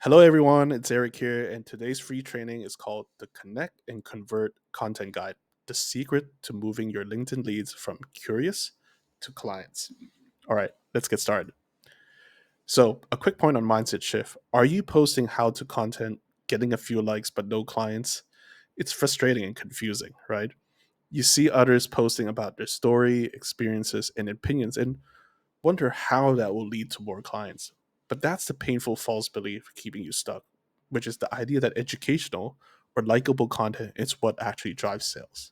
Hello, everyone. It's Eric here, and today's free training is called the Connect and Convert Content Guide, the secret to moving your LinkedIn leads from curious to clients. All right, let's get started. So, a quick point on mindset shift. Are you posting how to content, getting a few likes, but no clients? It's frustrating and confusing, right? You see others posting about their story, experiences, and opinions, and wonder how that will lead to more clients. But that's the painful false belief keeping you stuck, which is the idea that educational or likable content is what actually drives sales.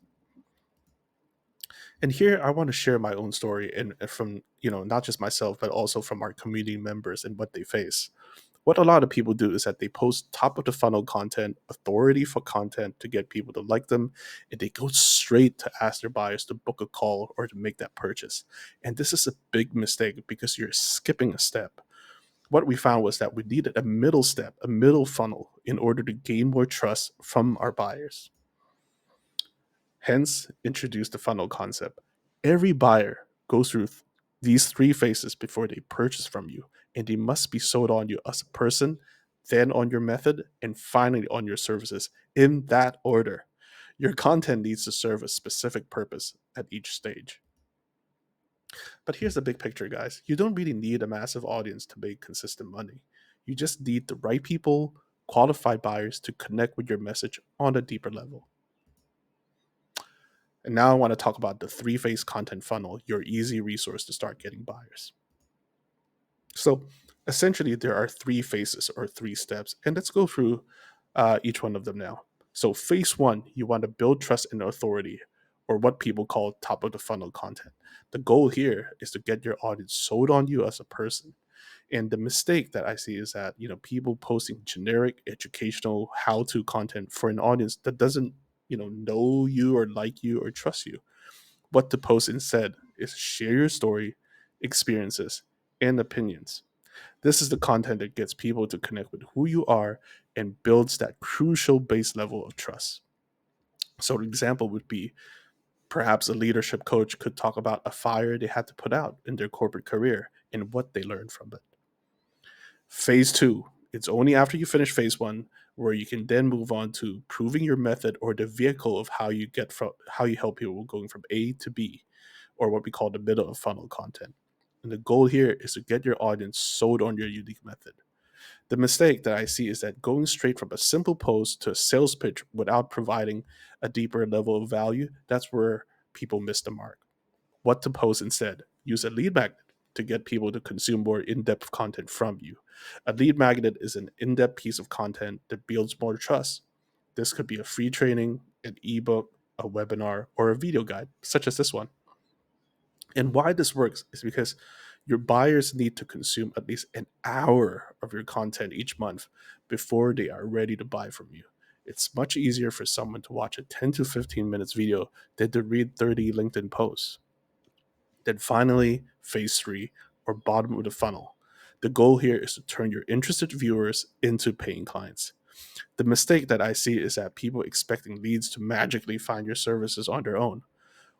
And here I want to share my own story and from, not just myself, but also from our community members and what they face. What a lot of people do is that they post top of the funnel content, authority for content to get people to like them, and they go straight to ask their buyers to book a call or to make that purchase. And this is a big mistake because you're skipping a step. What we found was that we needed a middle step, a middle funnel, in order to gain more trust from our buyers. Hence, introduce the funnel concept. Every buyer goes through these three phases before they purchase from you, and they must be sold on you as a person, then on your method, and finally on your services in that order. Your content needs to serve a specific purpose at each stage. But here's the big picture, guys. You don't really need a massive audience to make consistent money. You just need the right people, qualified buyers to connect with your message on a deeper level. And now I want to talk about the three-phase content funnel, your easy resource to start getting buyers. So essentially, there are three phases or three steps, and let's go through each one of them now. So phase one, you want to build trust and authority, or what people call top of the funnel content. The goal here is to get your audience sold on you as a person. And the mistake that I see is that people posting generic educational how-to content for an audience that doesn't know you or like you or trust you. What to post instead is share your story, experiences, and opinions. This is the content that gets people to connect with who you are and builds that crucial base level of trust. So, an example would be perhaps a leadership coach could talk about a fire they had to put out in their corporate career and what they learned from it. Phase two, it's only after you finish phase one where you can then move on to proving your method or the vehicle of how you help people going from A to B, or what we call the middle of funnel content. And the goal here is to get your audience sold on your unique method. The mistake that I see is that going straight from a simple post to a sales pitch without providing a deeper level of value, that's where people miss the mark. What to post instead? Use a lead magnet to get people to consume more in-depth content from you. A lead magnet is an in-depth piece of content that builds more trust. This could be a free training, an ebook, a webinar, or a video guide, such as this one. And why this works is because your buyers need to consume at least an hour of your content each month before they are ready to buy from you. It's much easier for someone to watch a 10 to 15 minutes video than to read 30 LinkedIn posts. Then finally, phase three, or bottom of the funnel. The goal here is to turn your interested viewers into paying clients. The mistake that I see is that people expecting leads to magically find your services on their own.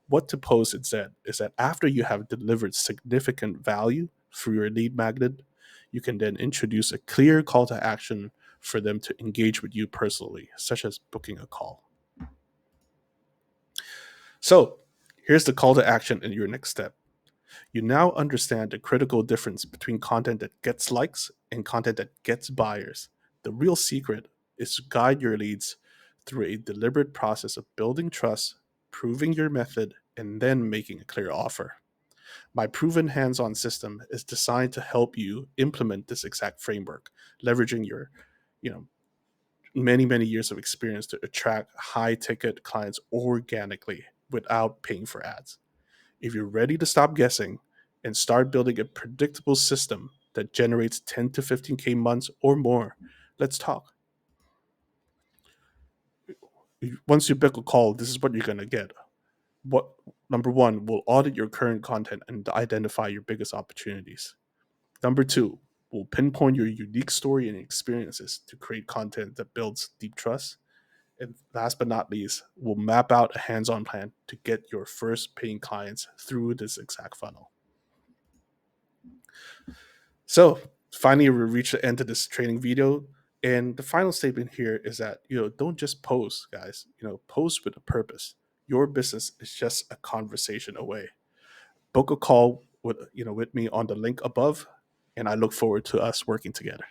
What to post instead is that after you have delivered significant value through your lead magnet, you can then introduce a clear call to action for them to engage with you personally, such as booking a call. So here's the call to action in your next step. You now understand the critical difference between content that gets likes and content that gets buyers. The real secret is to guide your leads through a deliberate process of building trust, proving your method, and then making a clear offer. My proven hands on system is designed to help you implement this exact framework, leveraging your you know, many years of experience to attract high ticket clients organically without paying for ads. If you're ready to stop guessing and start building a predictable system that generates 10 to 15K months or more, let's talk. Once you book a call, this is what you're going to get. What Number one, we'll audit your current content and identify your biggest opportunities. Number two, we'll pinpoint your unique story and experiences to create content that builds deep trust. And last but not least, we'll map out a hands-on plan to get your first paying clients through this exact funnel. So finally, we reached the end of this training video. And the final statement here is that, don't just post, guys. Post with a purpose. Your business is just a conversation away. Book a call with me on the link above, and I look forward to us working together.